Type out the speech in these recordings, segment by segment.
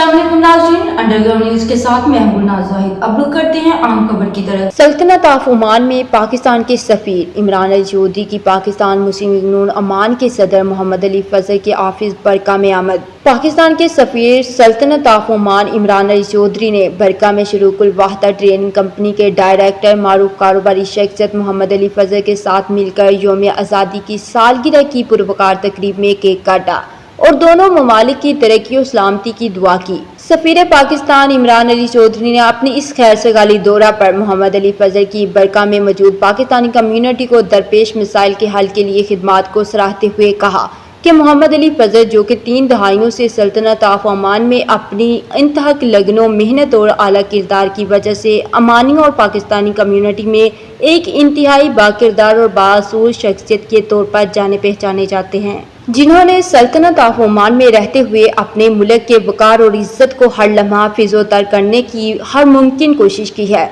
अस्सलाम वालेकुम नाज़रीन, अंडरग्राउंड न्यूज के साथ मैं हूं गुलनाज़ ज़ाहिद। अब रुक करते हैं आम खबर की तरफ। सल्तनत ऑफ ओमान में पाकिस्तान के सफीर इमरान अली चौधरी की पाकिस्तान मुस्लिम लीग नून अमान के सदर मोहम्मद अली फजल के ऑफिस बरका में आमद। पाकिस्तान के सफीर सल्तनत ऑफ ओमान इमरान अली चौधरी ने बरका में शरीकुल वाहदा ट्रेडिंग कंपनी के डायरेक्टर मारूफ कारोबारी शख्सियत मोहम्मद अली फजल के साथ मिलकर यौम आज़ादी की सालगिरह की पुरवकार तकरीब में केक काटा और दोनों ममालिक की तरक्की और सलामती की दुआ की। सफीर पाकिस्तान इमरान अली चौधरी ने अपनी इस खैर सगाली दौरा पर मोहम्मद अली फजल की बरका में मौजूद पाकिस्तानी कम्युनिटी को दरपेश मसाइल के हल के लिए खिदमात को सराहते हुए कहा कि मोहम्मद अली फजल जो कि 3 दहाइयों से सल्तनत ऑफ ओमान में अपनी इंतहा लगनो मेहनत और आला किरदार की वजह से अमानी और पाकिस्तानी कम्युनिटी में एक इंतहाई बाकिरदार और बासूल शख्सियत के तौर पर जाने पहचाने जाते हैं, जिन्होंने सल्तनत ऑफ ओमान में रहते हुए अपने मुल्क के वकार और इज्जत को हर लम्हा फिजोतर करने की हर मुमकिन कोशिश की है।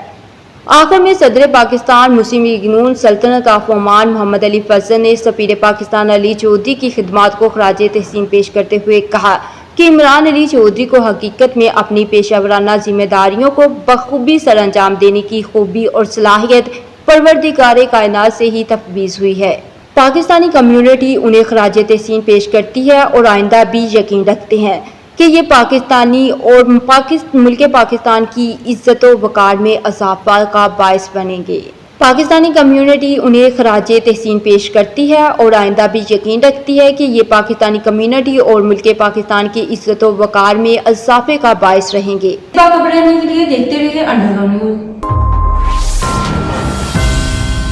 आखिर में सदर पाकिस्तान मुस्लिम लीग नून सल्तनत ऑफ ओमान मोहम्मद अली फजल ने सफीर पाकिस्तान अली चौधरी की खिदमात को खराज तहसीन पेश करते हुए कहा कि इमरान अली चौधरी को हकीकत में अपनी पेशावराना जिम्मेदारियों को बखूबी सर अंजाम देने की खूबी और सलाहियत परवरदिगार कायनात से ही तफवीज़ हुई है। पाकिस्तानी कम्युनिटी उन्हें खराज तहसीन पेश करती है और आइंदा भी यकीन रखते हैं कि ये पाकिस्तानी और मुल्क पाकिस्तान की इज्जत व वकार में इजाफा का बायस बनेंगे। पाकिस्तानी कम्युनिटी उन्हें खराज तहसीन पेश करती है और आइंदा भी यकीन रखती है कि ये पाकिस्तानी कम्युनिटी और मुल्क पाकिस्तान की इज्जत व वकार में इजाफे का बायस रहेंगे। खबरें के लिए देखते रहिए अंडरग्राउंड न्यूज।